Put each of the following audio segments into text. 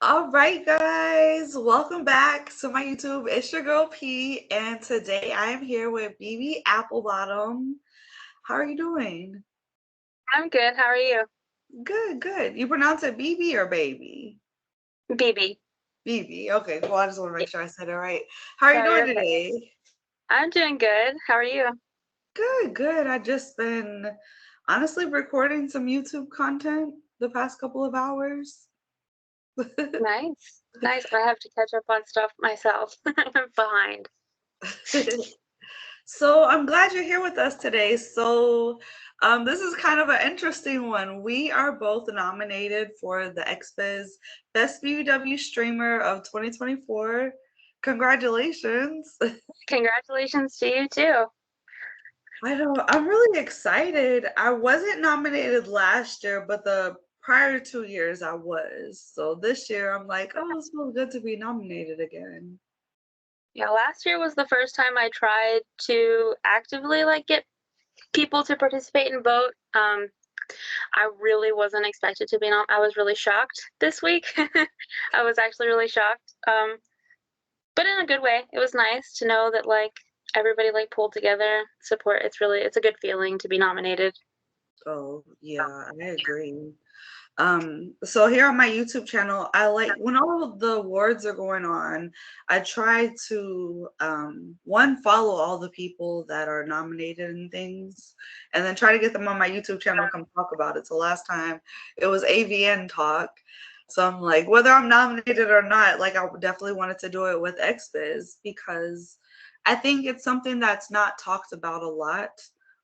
All right, guys, welcome back to my YouTube. It's your girl P, and today I am here with BB Applebottom. How are you doing? I'm good. How are you? Good, good. You pronounce it BB or baby? BB. BB. Okay, well, I just want to make sure I said it right. How are you No, doing you're okay. today? I'm doing good. How are you? Good, good. I just been honestly recording some YouTube content the past couple of hours. Nice. Nice. I have to catch up on stuff myself. I'm behind. So I'm glad you're here with us today. This is kind of an interesting one. We are both nominated for the XBiz Best BBW Streamer of 2024. Congratulations. Congratulations to you too. I know, I'm really excited. I wasn't nominated last year, but the prior 2 years I was. So this year I'm like, oh, it feels good to be nominated again. Yeah, last year was the first time I tried to actively get people to participate and vote. I really wasn't expected to be on. I was really shocked this week. I was actually really shocked. But in a good way. It was nice to know that everybody pulled together, support. It's a good feeling to be nominated. Oh, yeah, I agree. So here on my YouTube channel, I like when all of the awards are going on, I try to one follow all the people that are nominated and things, and then try to get them on my YouTube channel to come talk about it. So last time it was AVN talk. So I'm like, whether I'm nominated or not, like I definitely wanted to do it with XBiz because I think it's something that's not talked about a lot.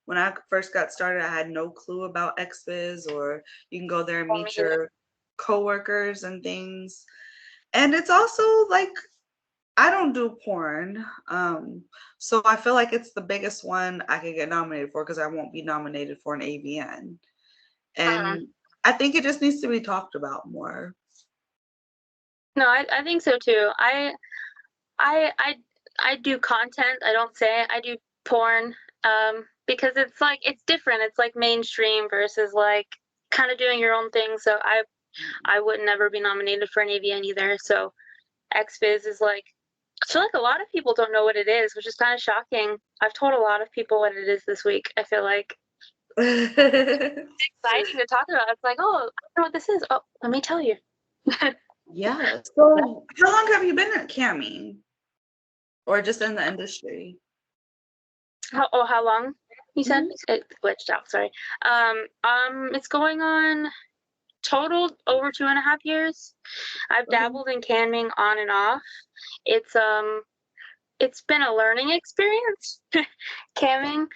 When I first got started, I had no clue about XBiz, or you can go there and For me meet either. your coworkers and things. And it's also like I don't do porn. So I feel like it's the biggest one I could get nominated for because I won't be nominated for an AVN. And I think it just needs to be talked about more. No, I think so too. I I I do content. I don't say it. I do porn. Because it's different. It's like mainstream versus kind of doing your own thing. So I would never be nominated for an AVN either. So XBiz is I feel like a lot of people don't know what it is, which is kind of shocking. I've told a lot of people what it is this week. I feel like it's exciting to talk about. It's like, oh, I don't know what this is. Oh, let me tell you. Yeah. So how long have you been at Cami? Or just in the industry? How long? You said Mhm. it glitched out. Sorry. It's going on total over 2.5 years. I've Okay. dabbled in canning on and off. It's it's been a learning experience, camming,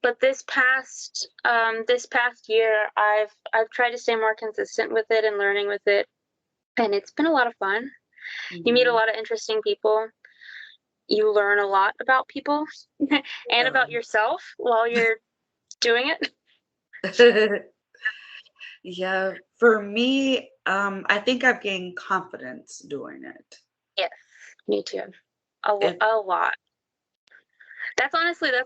but this past year I've tried to stay more consistent with it and learning with it, and it's been a lot of fun. You meet a Mhm. lot of interesting people. You learn a lot about people and about yourself while you're doing it. Yeah. Yeah, for me, I think I've gained confidence doing it. Yes, me too. It A lot. That's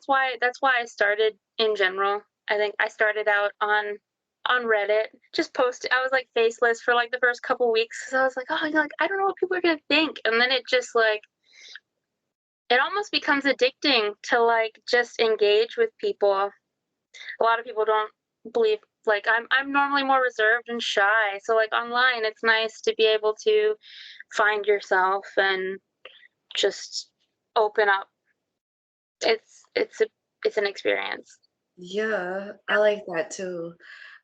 why I started in general. I think I started out on Reddit, just posting. I was faceless for the first couple weeks. So I was like, oh, I don't know what people are gonna think, and then it just it almost becomes addicting to just engage with people. A lot of people don't believe. I'm normally more reserved and shy, so online it's nice to be able to find yourself and just open up. It's an experience. Yeah, I like that too.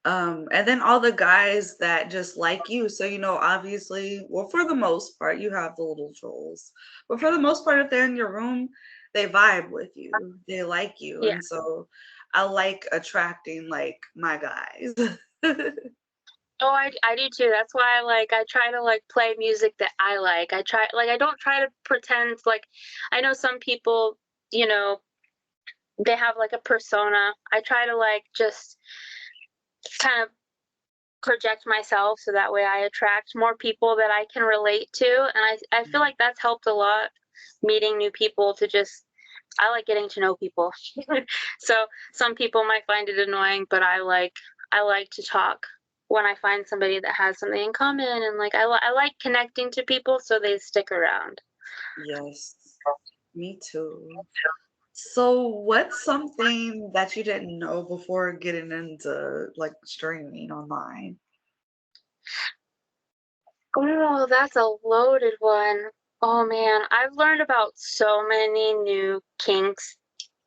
And then all the guys that just like you. So, obviously, well, for the most part, you have the little trolls. But for the most part, if they're in your room, they vibe with you. They like you. Yeah. And so I like attracting like my guys. Oh, I do too. That's why I try to play music that I like. I don't try to pretend I know some people, you know, they have a persona. I try to just kind of project myself so that way I attract more people that I can relate to, and I feel like that's helped a lot, meeting new people. To just I like getting to know people. So some people might find it annoying, but I like to talk. when I find somebody that has something in common, and like I like connecting to people so they stick around. Yes, me too. So, what's something that you didn't know before getting into like streaming online? Oh, that's a loaded one. Oh man, I've learned about so many new kinks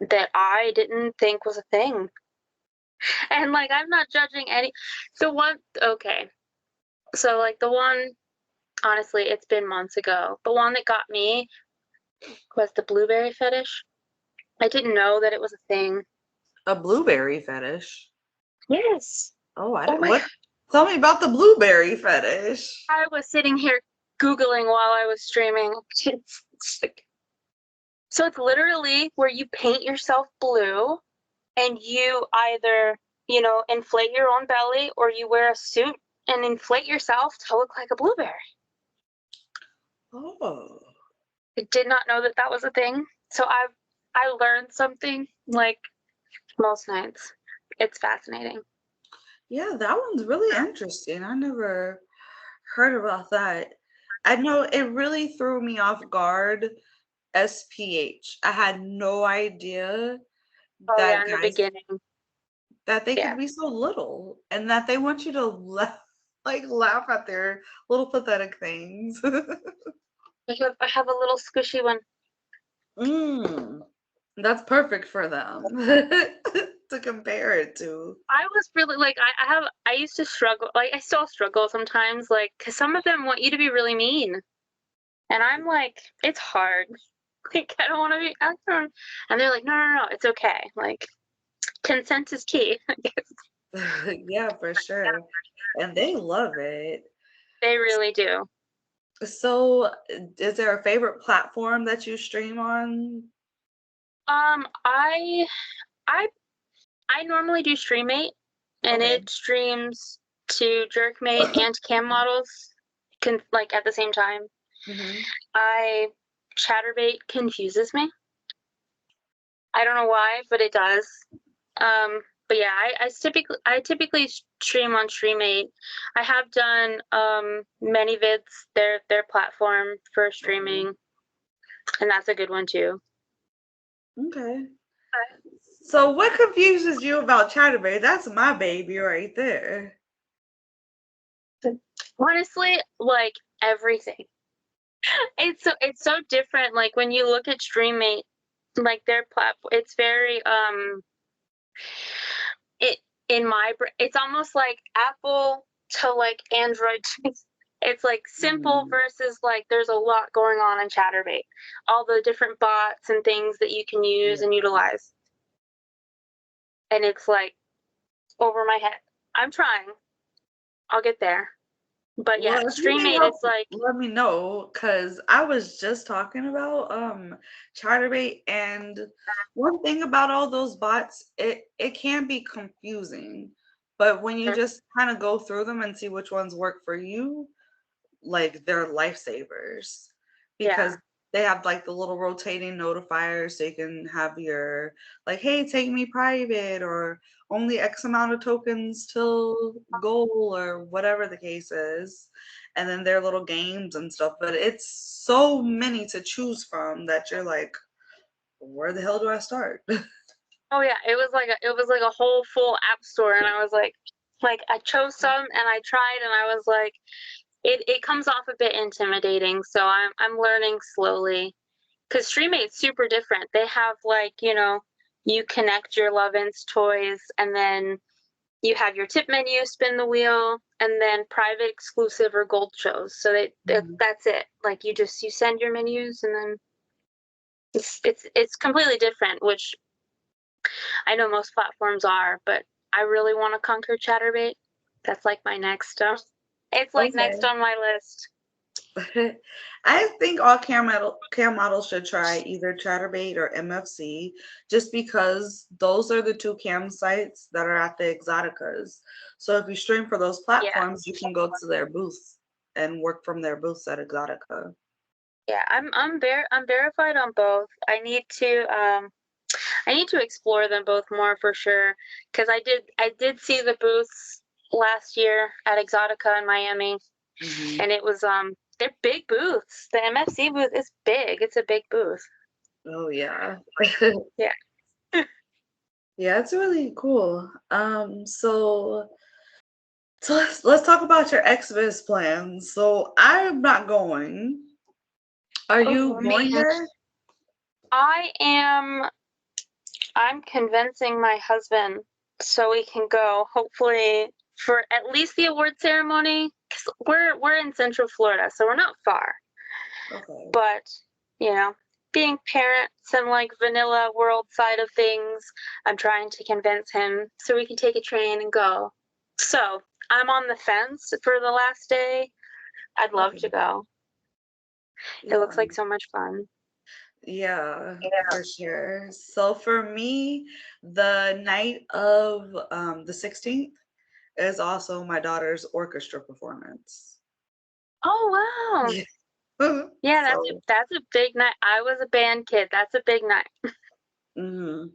that I didn't think was a thing. And like I'm not judging any. The one, okay. So like the one, honestly, it's been months ago. The one that got me was the blueberry fetish. I didn't know that it was a thing. A blueberry fetish. Yes. Oh, I Oh didn't. my What? Tell me about the blueberry fetish. I was sitting here Googling while I was streaming. So it's literally where you paint yourself blue and you either, inflate your own belly or you wear a suit and inflate yourself to look like a blueberry. Oh, I did not know that that was a thing. So I learned something like most nights. It's fascinating. yeah, that one's really interesting. I never heard about that. I know it really threw me off guard. SPH. I had no idea Oh yeah, that in the guys beginning. that they Yeah. could be so little and that they want you to laugh at their little pathetic things. I have a little squishy one. Mm, that's perfect for them to compare it to. I was really like I used to struggle, like I still struggle sometimes, like because some of them want you to be really mean, and I'm like it's hard. Like I don't want to be, and they're like no no no it's okay. Like consent is key. Yeah, for sure. And they love it. They really do. So, is there a favorite platform that you stream on? I I I normally do StreamMate, and Okay. it streams to Jerkmate and cam models, like at the same time. Hmm. I Chatterbait confuses me. I don't know why, but it does. But yeah, I typically stream on StreamMate. I have done many vids, their platform for Okay. streaming, and that's a good one too. Okay. So, what confuses you about Chatterbait? That's my baby right there. Honestly, like everything. It's so different. Like when you look at StreamMate, like their platform, it's very it it's almost like Apple to like Android. It's like simple Mm, versus like there's a lot going on in Chatterbait. All the different bots and things that you can use and yeah. utilize. And it's like over my head. I'm trying. I'll get there. But yeah, Well, if you need StreamMate help, it's like let me know because I was just talking about Chatterbait, and one thing about all those bots, it can be confusing, but when you just kind of go through them and see which ones work for you, like they're lifesavers because yeah. they have like the little rotating notifiers so you can have your like, hey, take me private or only X amount of tokens till goal or whatever the case is. And then their little games and stuff. But it's so many to choose from that you're like, where the hell do I start? Oh yeah, it was like a whole full app store, and I was like I chose some and I tried, and I was like, it comes off a bit intimidating, so I'm learning slowly. Because StreamMate's super different. They have like you connect your Lovin's toys, and then you have your tip menu, spin the wheel, and then private, exclusive, or gold shows. So Mhm. that's it. Like you send your menus, and then it's completely different, which I know most platforms are, but I really want to conquer Chatterbait. That's like my next stuff. It's like next Okay. on my list. I think all cam models should try either Chatterbait or MFC, just because those are the two cam sites that are at the Exoticas. So if you stream for those Yeah, platforms, you can go to their booth and work from their booths at Exotica. yeah. I'm verified on both. I need to explore them both more for sure because I did see the booths last year at Exotica in Miami, Mhm. and it was they're big booths. The MFC booth is big. It's a big booth. Oh yeah. Yeah. Yeah, it's really cool. So let's talk about your Xbiz plans. So I'm not going. Are Oh you going man, there? I am. I'm convincing my husband so we can go. Hopefully for at least the award ceremony. 'Cause we're in Central Florida, so we're not far. Okay. But you know, being parents and like vanilla world side of things, I'm trying to convince him so we can take a train and go. So I'm on the fence for the last day. I'd love Okay. to go. It Yeah. looks like so much fun. Yeah, Yeah. for sure. So for me, the night of the 16th is also my daughter's orchestra performance. Oh wow. Yeah. Yeah, So, that's a big night. I was a band kid. That's a big night. mhm.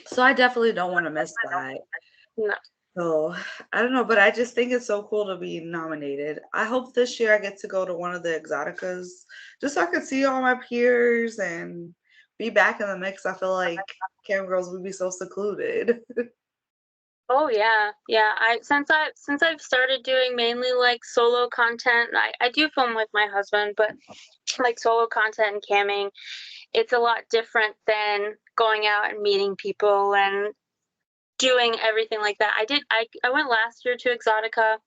So I definitely don't want to miss that. No. So I don't know, but I just think it's so cool to be nominated. I hope this year I get to go to one of the exoticas just so I could see all my peers and be back in the mix. I feel like Camgirls would be so secluded. Oh yeah. Yeah. Since I've started doing mainly like solo content, I do film with my husband, but like solo content and camming, it's a lot different than going out and meeting people and doing everything like that. I went last year to Exotica.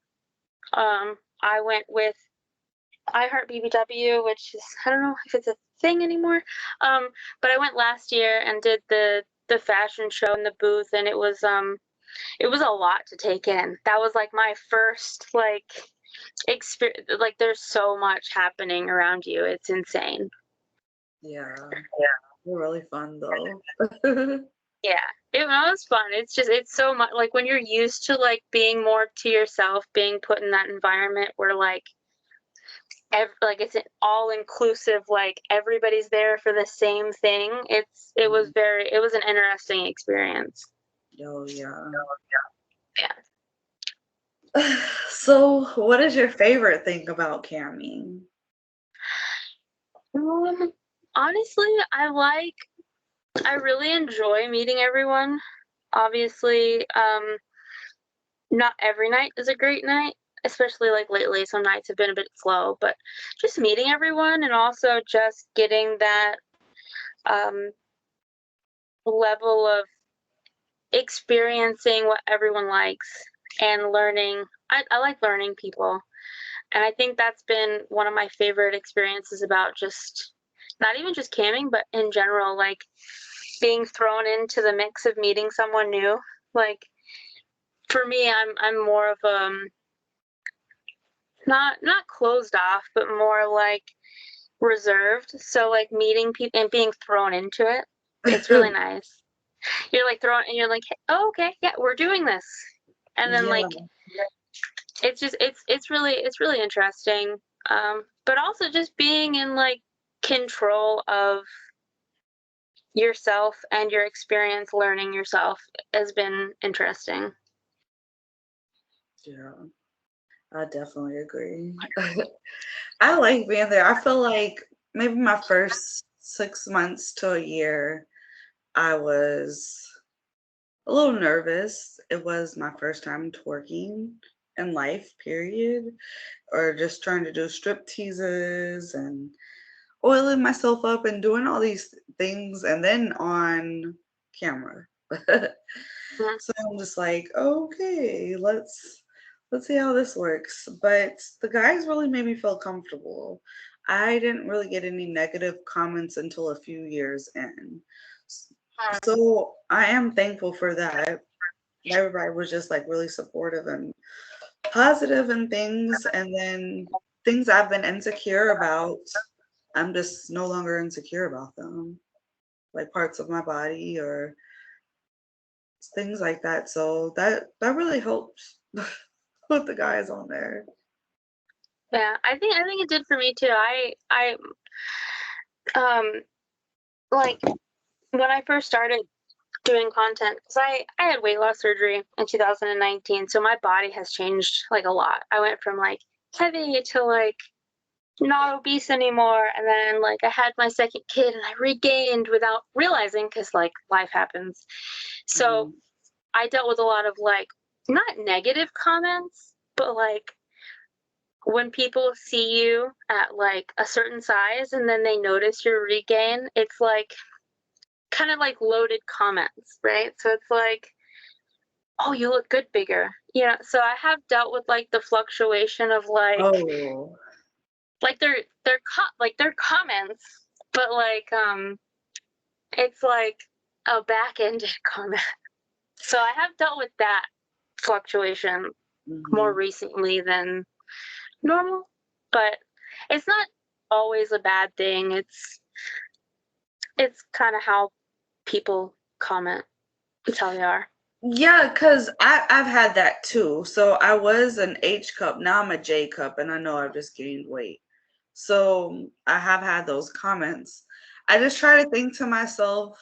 I went with I Heart BBW, which is I don't know if it's a thing anymore. Um, but I went last year and did the fashion show in the booth, and it was a lot to take in. That was like my first like experience. Like there's so much happening around you. It's insane. Yeah, they're really fun though. Yeah, it was fun. It's so much like when you're used to like being more to yourself, being put in that environment where like it's an all inclusive, like everybody's there for the same thing. Mhm. It was an interesting experience. Oh yeah. Yeah. So, what is your favorite thing about camming? Um, honestly, I really enjoy meeting everyone. Obviously, not every night is a great night, especially like lately. Some nights have been a bit slow, but just meeting everyone and also just getting that um, level of experiencing what everyone likes and learning. I like learning people. And I think that's been one of my favorite experiences about just not even just camming, but in general, like being thrown into the mix of meeting someone new. Like for me, I'm more of not closed off, but more like reserved. So like meeting people and being thrown into it, it's really nice. You're like thrown and you're like, oh, okay, yeah, we're doing this. And then like Yeah. it's really interesting. But also just being in like control of yourself and your experience learning yourself has been interesting. Yeah, I definitely agree. I like being there. I feel like maybe my first 6 months to a year, I was a little nervous. It was my first time twerking in life, period, or just trying to do strip teases and oiling myself up and doing all these things and then on camera. Mhm. So I'm just like, okay, let's see how this works. But the guys really made me feel comfortable. I didn't really get any negative comments until a few years in. So I am thankful for that. Everybody was just like really supportive and positive and things. And then things I've been insecure about, I'm just no longer insecure about them, like parts of my body or things like that. So that really helps with the guys on there. Yeah, I think it did for me too. Um like when I first started, doing content because I had weight loss surgery in 2019, so my body has changed like a lot. I went from like heavy to like not obese anymore, and then like I had my second kid and I regained without realizing because like life happens. So Mhm. I dealt with a lot of like not negative comments, but like when people see you at like a certain size and then they notice your regain, it's like kind of like loaded comments, right? So it's like, oh, you look good bigger. You know, so I have dealt with like the fluctuation of Oh. like they're comments, but like it's like a back-ended comment. So I have dealt with that fluctuation more Mhm. recently than normal, but it's not always a bad thing. It's kind of how people comment. It's how they are. Yeah, because I've had that too. So I was an H cup, now I'm a J cup, and I know I've just gained weight. So I have had those comments. I just try to think to myself,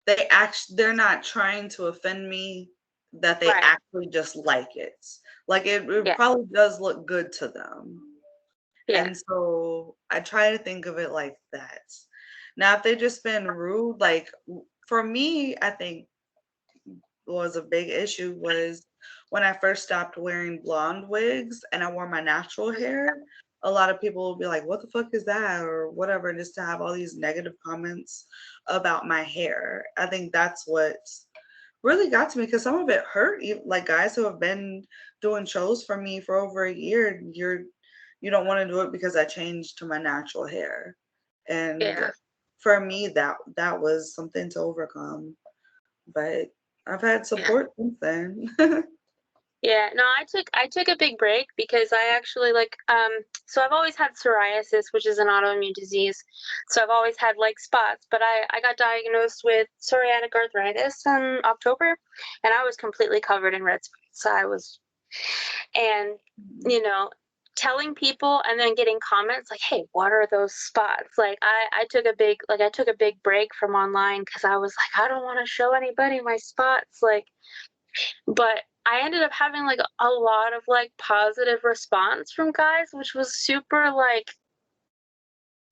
they're not trying to offend me, that they Right. actually just like it. Like it Yeah. probably does look good to them. Yeah. And so I try to think of it like that. Now, if they just been rude, like for me, I think was a big issue was when I first stopped wearing blonde wigs and I wore my natural hair. A lot of people will be like, "What the fuck is that?" or whatever, and just to have all these negative comments about my hair. I think that's what really got to me because some of it hurt. Like guys who have been doing shows for me for over a year, you don't want to do it because I changed to my natural hair, and Yeah. for me that was something to overcome. But I've had Yeah. support since then. Yeah, no, I took a big break because I actually so I've always had psoriasis, which is an autoimmune disease. So I've always had like spots, but I got diagnosed with psoriatic arthritis in October and I was completely covered in red spots. I was and you know, telling people and then getting comments like, "Hey, what are those spots?" Like I took a big break from online cuz I was like, I don't want to show anybody my spots like but I ended up having like a lot of like positive response from guys, which was super like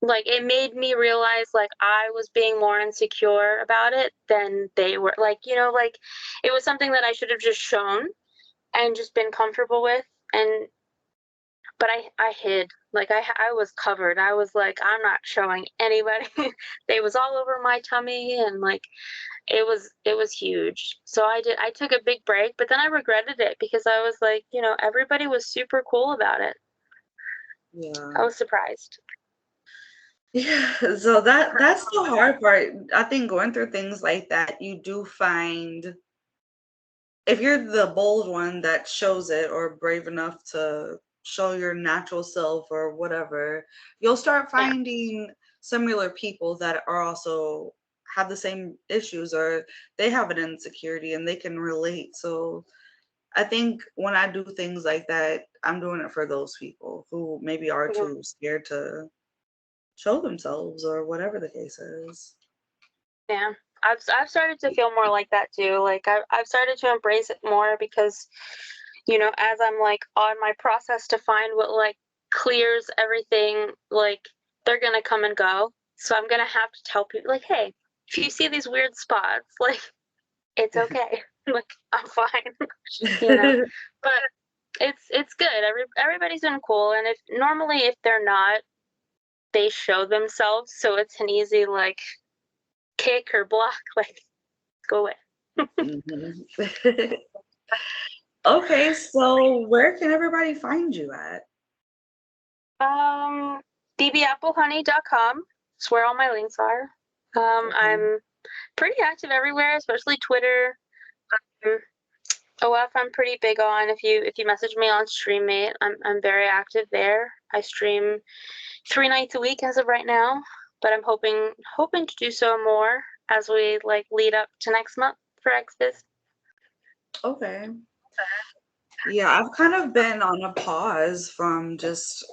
it made me realize like I was being more insecure about it than they were. Like, like it was something that I should have just shown and just been comfortable with and but I hid. Like I was covered. I was like I'm not showing anybody. They was all over my tummy and like it was huge. So I took a big break, but then I regretted it because I was like, everybody was super cool about it. Yeah. I was surprised. Yeah, so that's the hard part. I think going through things like that, you do find if you're the bold one that shows it or brave enough to show your natural self or whatever, you'll start Yeah. finding similar people that are also have the same issues or they have an insecurity and they can relate. So I think when I do things like that, I'm doing it for those people who maybe are Mhm. too scared to show themselves or whatever the case is. Yeah. I've started to feel more like that too. Like I've started to embrace it more because, as I'm like on my process to find what like clears everything, like they're gonna come and go. So I'm gonna have to tell people like, hey, if you see these weird spots, like it's okay. Like I'm fine. you know. But it's good. Everybody's been cool, and if normally if they're not, they show themselves, so it's an easy like kick or block. Like go away. Mhm. Okay, so where can everybody find you at? dbappleHoney.com. That's where all my links are. Okay. I'm pretty active everywhere, especially Twitter. Um, OF I'm pretty big on. If you message me on StreamMate, I'm very active there. I stream 3 nights a week as of right now, but I'm hoping to do so more as we like lead up to next month for Xbiz. Okay. Yeah, I've kind of been on a pause from just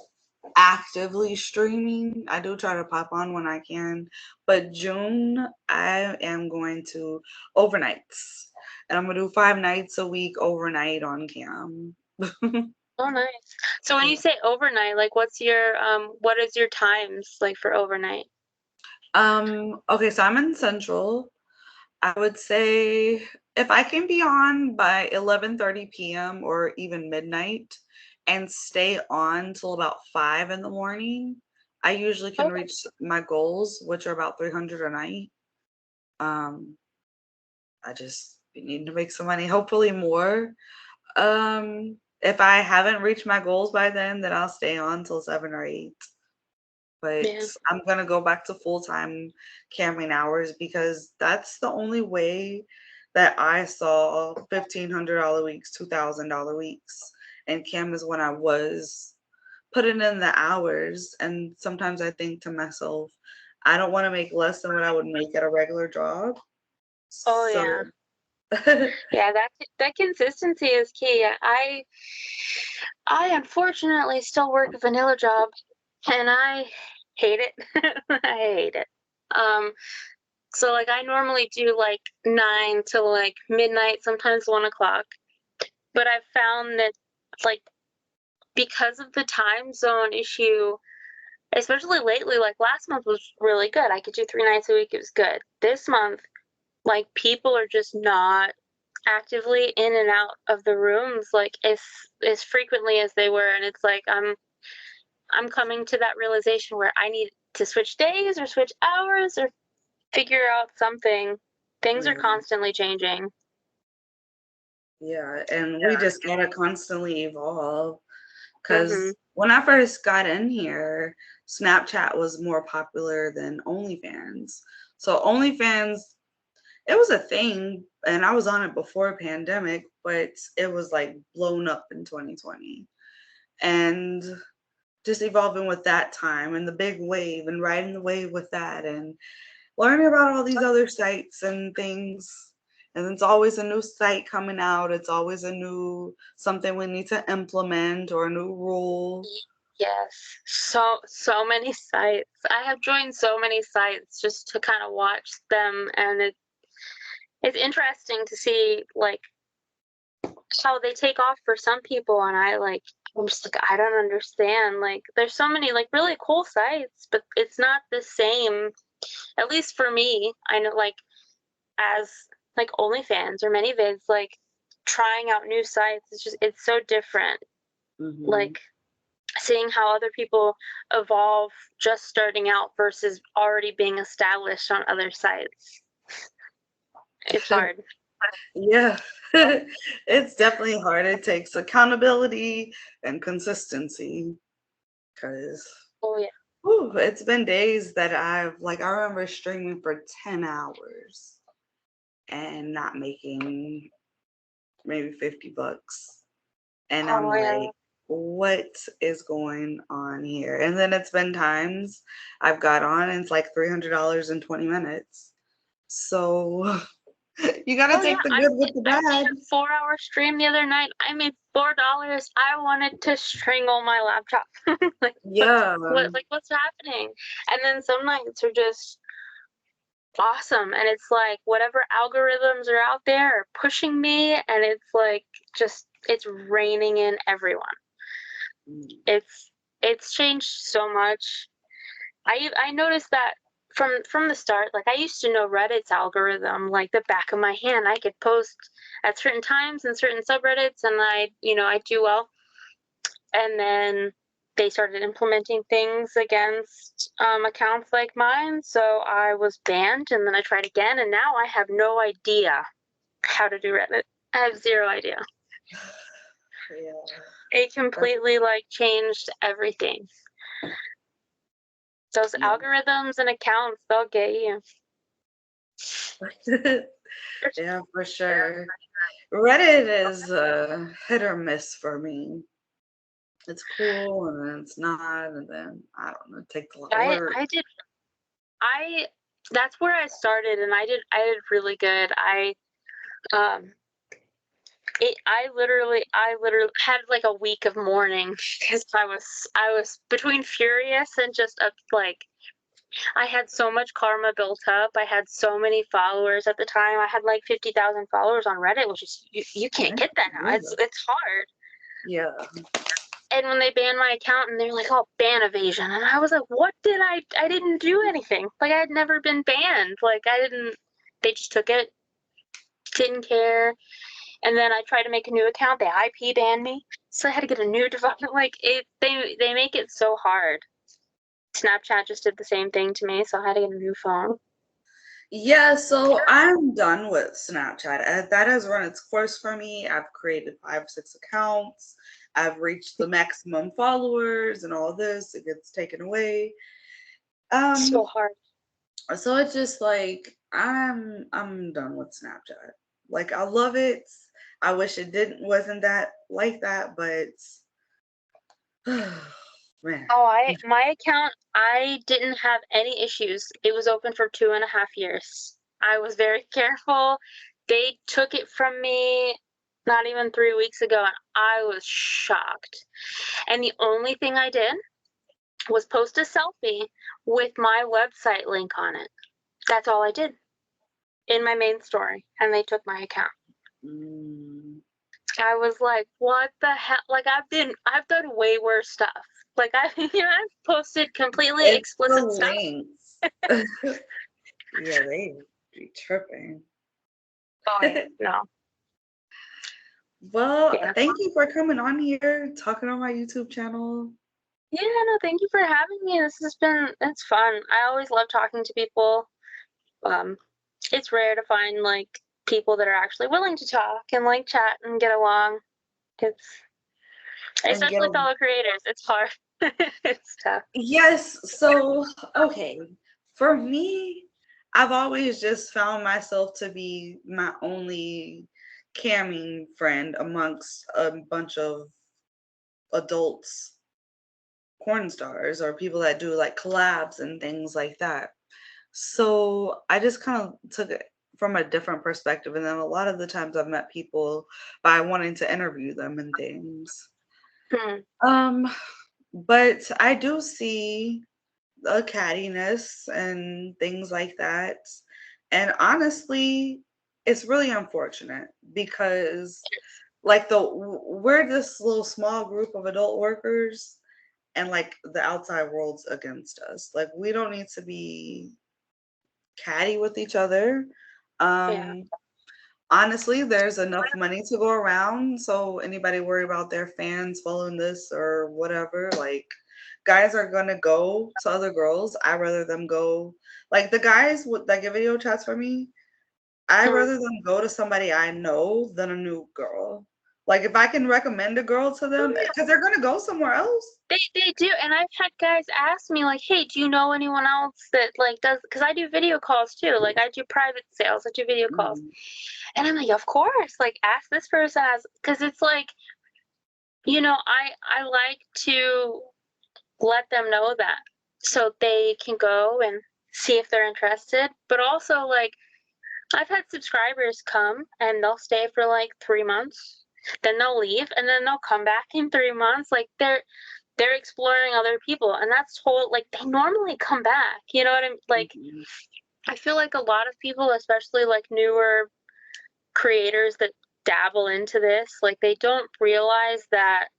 actively streaming. I do try to pop on when I can, but June I am going to overnights, and I'm gonna do 5 nights a week overnight on Cam. Oh, nice. So when you say overnight, like what is your times like for overnight? Okay, so I'm in Central. I would say if I can be on by 11:30 p.m. or even midnight and stay on till about 5 in the morning, I usually can Okay. reach my goals, which are about 300 a night. Um, I just need to make some money, hopefully more. If I haven't reached my goals by then I'll stay on till 7 or 8. But Yeah. I'm gonna go back to full-time camming hours because that's the only way that I saw $1,500 weeks, $2,000 weeks. And cam is when I was putting in the hours. And sometimes I think to myself, I don't want to make less than what I would make at a regular job. Oh So yeah. Yeah, that consistency is key. I unfortunately still work a vanilla job and I hate it. I hate it. Um, so like I normally do like 9 to like midnight, sometimes 1 o'clock. But I've found that like because of the time zone issue, especially lately, like last month was really good. I could do 3 nights a week. It was good. This month, like people are just not actively in and out of the rooms like as frequently as they were, and it's like I'm coming to that realization where I need to switch days or switch hours or figure out something. Things are yeah, constantly changing. yeah, and we just gotta constantly evolve. Mm-hmm. Because when I first got in here, Snapchat was more popular than OnlyFans. So OnlyFans, it was a thing, and I was on it before pandemic, but it was like blown up in 2020. And just evolving with that time and the big wave and riding the wave with that and learning about all these other sites and things. And it's always a new site coming out. It's always a new something we need to implement or a new rule. Yes, so many sites. I have joined so many sites just to kind of watch them, and it's interesting to see like how they take off for some people, and I'm just like I don't understand. Like there's so many like really cool sites, but it's not the same. At least for me, I know like as like OnlyFans or ManyVids, like trying out new sites. It's so different. Hmm. Like seeing how other people evolve just starting out versus already being established on other sites. It's hard. Yeah, it's definitely hard. It takes accountability and consistency because Oh yeah. it's been days that I remember streaming for 10 hours and not making maybe $50. And I'm Oh yeah. like, what is going on here? And then it's been times I've got on and it's like $300 in 20 minutes. So you got to Oh yeah. take the good with the I did bad. a 4 hour stream the other night. I made $4. I wanted to strangle my laptop. like Yeah. what's happening? And then some nights are just awesome, and it's like whatever algorithms are out there are pushing me, and it's like just it's raining in everyone. It's changed so much. I noticed that from the start. Like I used to know Reddit's algorithm like the back of my hand. I could post at certain times in certain subreddits, and I do well. And then they started implementing things against accounts like mine, so I was banned. And then I tried again, and now I have no idea how to do Reddit. I have zero idea. Yeah. It completely like changed everything. Those Yeah. algorithms and accounts, they'll get you. Yeah, for sure. Reddit is hit or miss for me. It's cool and then it's not, and then I don't know, it takes a lot of I work. I did I that's where I started, and I did really good. Um I literally had like a week of mourning because I was between furious and just like I had so much karma built up. I had so many followers at the time. I had like 50,000 followers on Reddit, which is you can't get that now. It's hard. Yeah. And when they banned my account and they're like, "Oh, ban evasion," and I was like, "What did I didn't do anything. Like I had never been banned. Like I didn't. They just took it, didn't care." And then I tried to make a new account. They IP banned me, so I had to get a new device. Like it, they make it so hard. Snapchat just did the same thing to me, so I had to get a new phone. Yeah, so I'm done with Snapchat. That has run its course for me. I've created 5, 6 accounts. I've reached the maximum followers and all this. It gets taken away. So Um, hard. so it's just like I'm done with Snapchat. Like I love it. I wish it wasn't that like that, but man. Oh, my account, I didn't have any issues. It was open for 2.5 years. I was very careful. They took it from me not even 3 weeks ago, and I was shocked. And the only thing I did was post a selfie with my website link on it. That's all I did in my main story, and they took my account. Mm. I was like, what the hell? Like I've done way worse stuff. Like I've posted completely It's the explicit stuff. links. Yeah, they be tripping. Oh yeah, no, Well, yeah, thank you for coming on here, talking on my YouTube channel. yeah. No, thank you for having me. It's fun. I always love talking to people. Um, it's rare to find like people that are actually willing to talk and like chat and get along. It's And get especially a fellow creators. It's hard. It's tough. yes, so okay. For me, I've always just found myself to be my only camming friend amongst a bunch of adults porn stars or people that do like collabs and things like that. So I just kind of took it from a different perspective. And then a lot of the times I've met people by wanting to interview them and things. Hmm. Um, but I do see the cattiness and things like that. And honestly, it's really unfortunate because like we're this little small group of adult workers and like the outside world's against us. Like we don't need to be catty with each other. Yeah. Um, honestly, there's enough money to go around. So anybody worry about their fans following this or whatever, like guys are gonna go to other girls. I rather them go like the guys that get video chats for me. I Hmm. rather them go to somebody I know than a new girl. Like if I can recommend a girl to them, because they're gonna go somewhere else. They do, and I've had guys ask me like, "Hey, do you know anyone else that like does?" Because I do video calls too. Like I do private sales, I do video calls, Mm, and I'm like, "Of course!" Like ask this person as because it's like, I like to let them know that so they can go and see if they're interested. But also like I've had subscribers come and they'll stay for like 3 months, then they'll leave, and then they'll come back in 3 months. Like they're exploring other people, and that's whole like they normally come back. You know what I'm like? mhm. I feel like a lot of people, especially like newer creators that dabble into this, like they don't realize that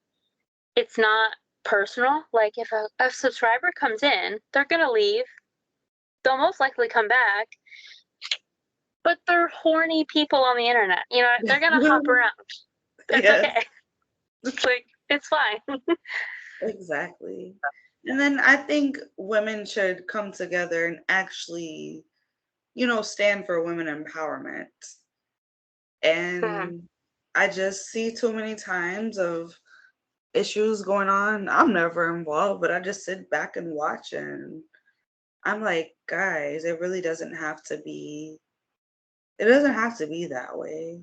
it's not personal. Like if a subscriber comes in, they're gonna leave. They'll most likely come back, but they're horny people on the internet. They're gonna hop around. That's Yes, okay. Like it's fine. exactly. And then I think women should come together and actually, stand for women empowerment. Mhm. And I just see too many times of issues going on. I'm never involved, but I just sit back and watch and I'm like, guys, it doesn't have to be that way.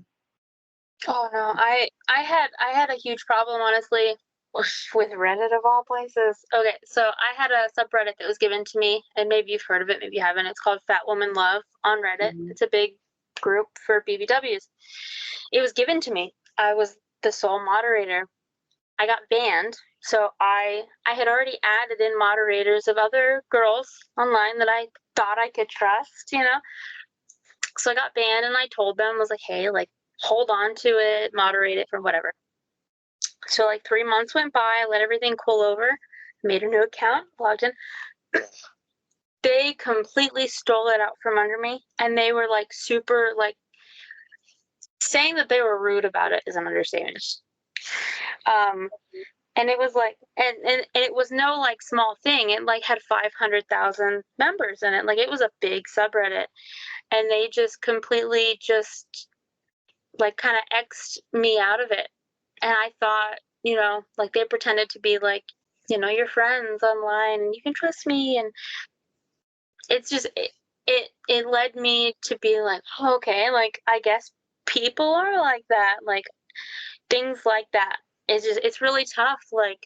Oh no, I had a huge problem honestly with Reddit of all places. Okay, so I had a subreddit that was given to me, and maybe you've heard of it, maybe you haven't. It's called Fat Woman Love on Reddit. Mhm. It's a big group for BBWs. It was given to me, I was the sole moderator. I got banned. So I had already added in moderators of other girls online that I thought I could trust, So I got banned, and I told them, I was like, hey, like, hold on to it, moderate it for whatever. So like 3 months went by, I let everything cool over, made a new account, logged in. They completely stole it out from under me, and they were like super, like, saying that they were rude about it is an understatement. And it was like, and it was no like small thing. It like had 500,000 members in it. Like, it was a big subreddit, and they just completely just like kind of X'd me out of it. And I thought, like, they pretended to be like, your friends online and you can trust me. And it's just, it led me to be like, oh, okay, like, I guess people are like that. Like, things like that. It's really tough. Like,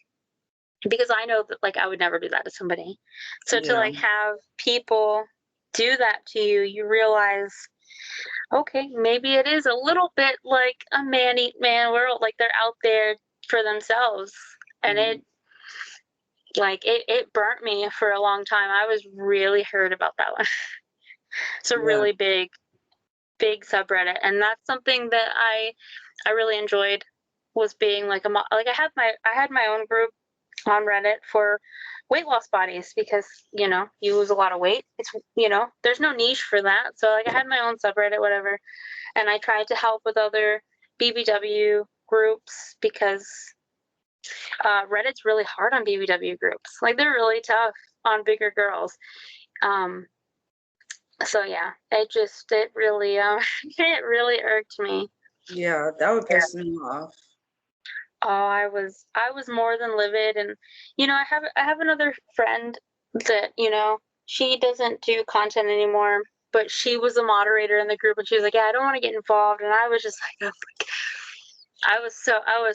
because I know that, like, I would never do that to somebody. So to Yeah. like have people do that to you, you realize, okay, maybe it is a little bit like a man eat man world. Like, they're out there for themselves, and Mhm. it burnt me for a long time. I was really hurt about that one. It's a Yeah. really big subreddit, and that's something that I really enjoyed, was being like like I had my own group on Reddit for weight loss bodies, because you lose a lot of weight. It's there's no niche for that. So like, I had my own subreddit, whatever, and I tried to help with other BBW groups, because Reddit's really hard on BBW groups. Like, they're really tough on bigger girls. Um, so yeah, it really it really irked me. Yeah, that would piss me off. Oh, I was more than livid. And I have another friend that, she doesn't do content anymore, but she was a moderator in the group, and she was like, yeah, I don't want to get involved. And I was just like, oh, I was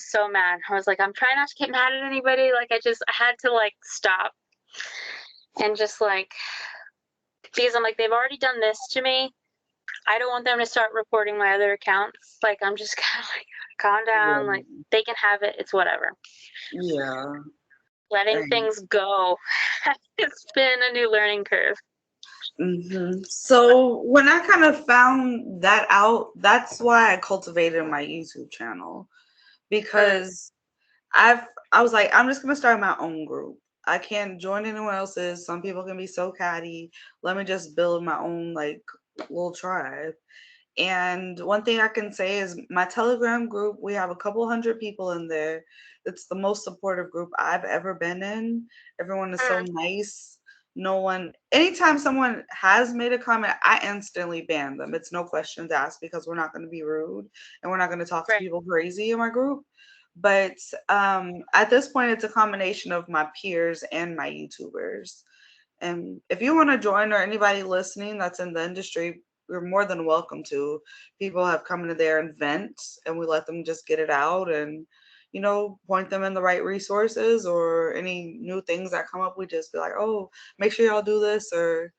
so mad. I was like, I'm trying not to get mad at anybody. Like, I had to like stop and just like, because I'm like, they've already done this to me. I don't want them to start reporting my other accounts. Like, I'm just kind of like, calm down. Like, Yeah. they can have it. It's whatever. Yeah. Letting Dang. things go. It's been a new learning curve. So when I kind of found that out, that's why I cultivated my YouTube channel, Mm, because I was like, I'm just gonna start my own group. I can't join anyone else's. Some people can be so catty. Let me just build my own like little tribe. And one thing I can say is my Telegram group, we have a couple hundred people in there. It's the most supportive group I've ever been in. Everyone is so mm, nice. No one, anytime someone has made a comment, I instantly ban them. It's no questions asked, because we're not going to be rude and we're not going to talk to right. people crazy in my group. But at this point, it's a combination of my peers and my YouTubers. And if you want to join, or anybody listening that's in the industry, you're more than welcome to. People have come into there and vent, and we let them just get it out, and point them in the right resources, or any new things that come up. We just be like, oh, make sure y'all do this, or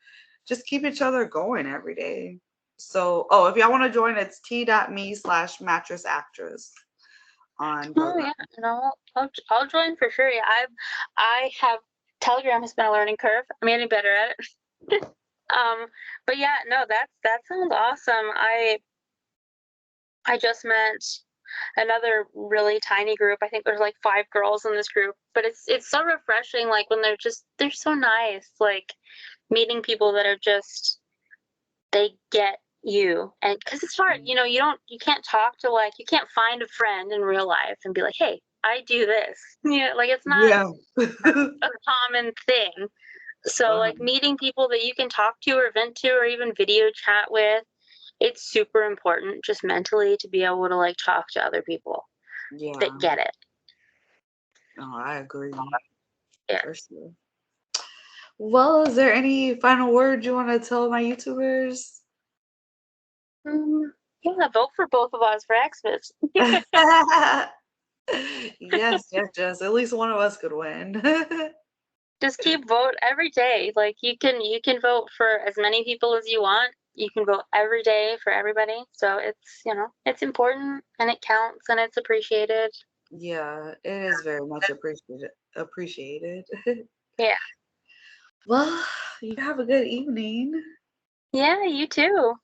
just keep each other going every day. So, oh, if y'all want to join, it's t.me/mattress actress on Oh Telegram. yeah, I'll join for sure. Yeah, I have Telegram has been a learning curve. I'm getting better at it. But yeah, no, that sounds awesome. I just met another really tiny group. I think there's like 5 girls in this group, but it's so refreshing. Like, when they're so nice. Like, meeting people that are just, they get you. And because it's hard, you can't talk to, like, you can't find a friend in real life and be like, hey, I do this. Like, it's not Yeah. a common thing. So Uh-huh. like, meeting people that you can talk to or vent to or even video chat with, it's super important just mentally to be able to like talk to other people that Yeah. get it. Oh, I agree. Yeah. For sure. Well, is there any final word you want to tell my YouTubers? Yeah, vote for both of us for Xbiz. Yes, yes, yes. At least one of us could win. Just keep vote every day. Like, you can vote for as many people as you want. you can vote every day for everybody. So it's, you know, it's important and it counts and it's appreciated. Yeah, it is very much appreciated. Yeah. Well, you have a good evening. Yeah, you too.